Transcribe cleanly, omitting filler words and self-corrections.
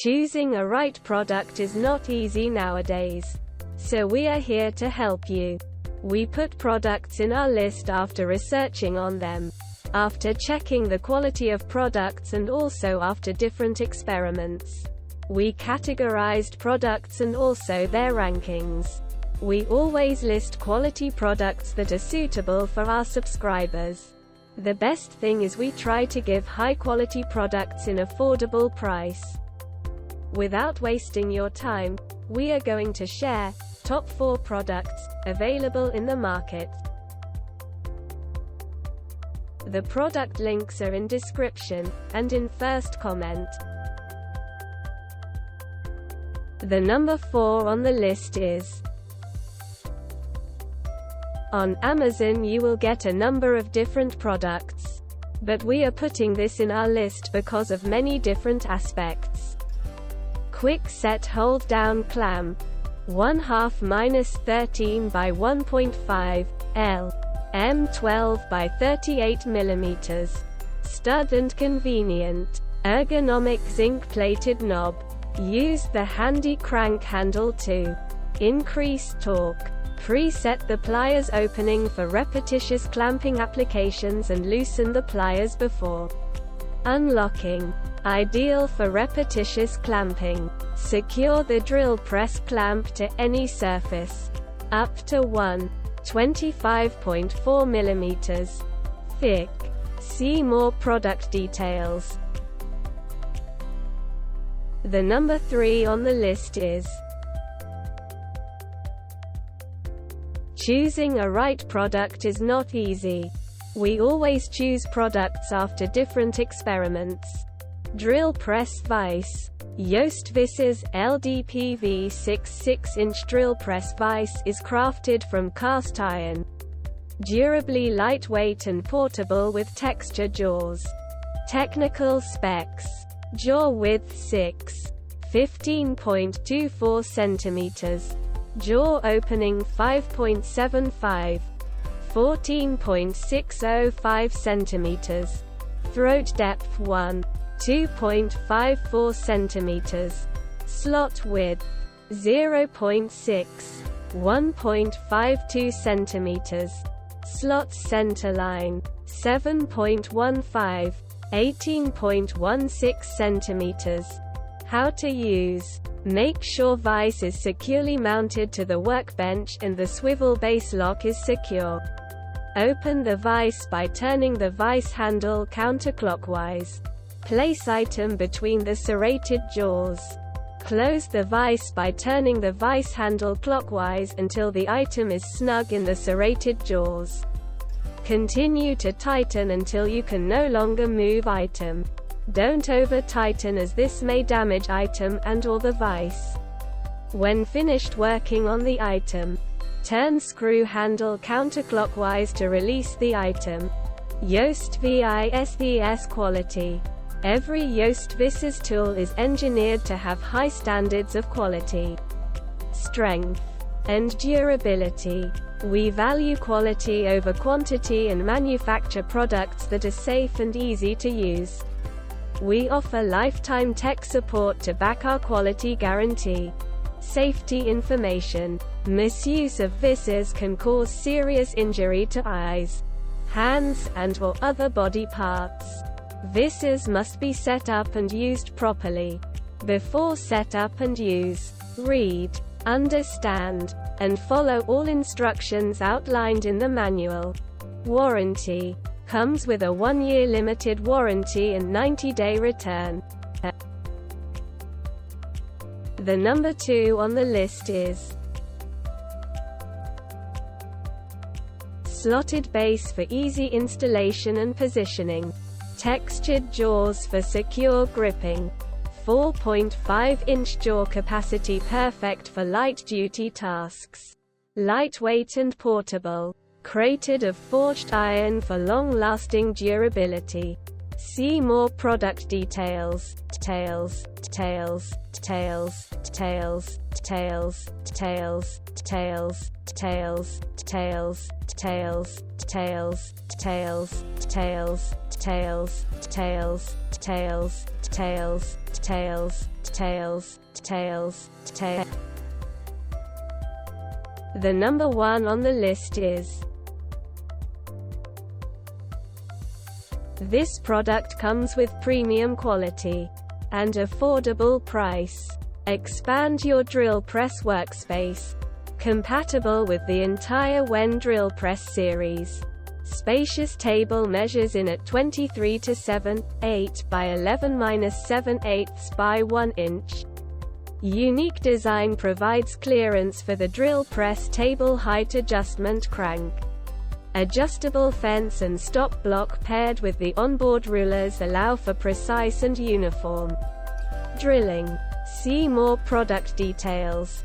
Choosing a right product is not easy nowadays. So we are here to help you. We put products in our list after researching on them, after checking the quality of products, and also after different experiments. We categorized products and also their rankings. We always list quality products that are suitable for our subscribers. The best thing is we try to give high quality products in affordable price. Without wasting your time, we are going to share top 4 products available in the market. The product links are in description and in first comment. The number 4 on the list is on Amazon. You will get a number of different products, but we are putting this in our list because of many different aspects. Quick set hold down clamp, 1/2 13 by 1.5 L, M12 by 38 mm, stud and convenient, ergonomic zinc plated knob. Use the handy crank handle to increase torque. Preset the pliers opening for repetitious clamping applications and loosen the pliers before unlocking. Ideal for repetitious clamping. Secure the drill press clamp to any surface. Up to 25.4 mm thick. See more product details. The number 3 on the list is choosing a right product is not easy. We always choose products after different experiments. Drill press vise. Jost Visser's LDPV 6-inch drill press vise is crafted from cast iron. Durably lightweight and portable with texture jaws. Technical specs: jaw width 15.24 cm, jaw opening 5.75, 14.605 cm, throat depth 2.54 cm, slot width 0.6, 1.52 cm, slot center line 7.15, 18.16 cm. How to use: make sure vise is securely mounted to the workbench and the swivel base lock is secure. Open the vise by turning the vise handle counterclockwise. Place item between the serrated jaws. Close the vise by turning the vise handle clockwise until the item is snug in the serrated jaws. Continue to tighten until you can no longer move item. Don't over-tighten as this may damage item and/or the vise. When finished working on the item, turn screw handle counterclockwise to release the item. Jost Visses quality. Every Jost Visses tool is engineered to have high standards of quality, strength, and durability. We value quality over quantity and manufacture products that are safe and easy to use. We offer lifetime tech support to back our quality guarantee. Safety information: misuse of Visses can cause serious injury to eyes, hands, and/or other body parts. Visses must be set up and used properly. Before setup and use, read, understand, and follow all instructions outlined in the manual. Warranty: comes with a 1-year limited warranty and 90-day return. The number 2 on the list is slotted base for easy installation and positioning. Textured jaws for secure gripping. 4.5-inch jaw capacity, perfect for light-duty tasks. Lightweight and portable. Crated of forged iron for long-lasting durability. See more product details. Details. Details. Details. Details. Details. Details. Details. Details. Details. Details. Details. Details. Details. Details. Details. Details. Details. tails. The number one on the list is. This product comes with premium quality and affordable price. Expand your drill press workspace. Compatible with the entire Wen drill press series. Spacious table measures in at 23 to 7/8 by 11-7/8 by 1 inch. Unique design provides clearance for the drill press table height adjustment crank. Adjustable fence and stop block paired with the onboard rulers allow for precise and uniform drilling. See more product details.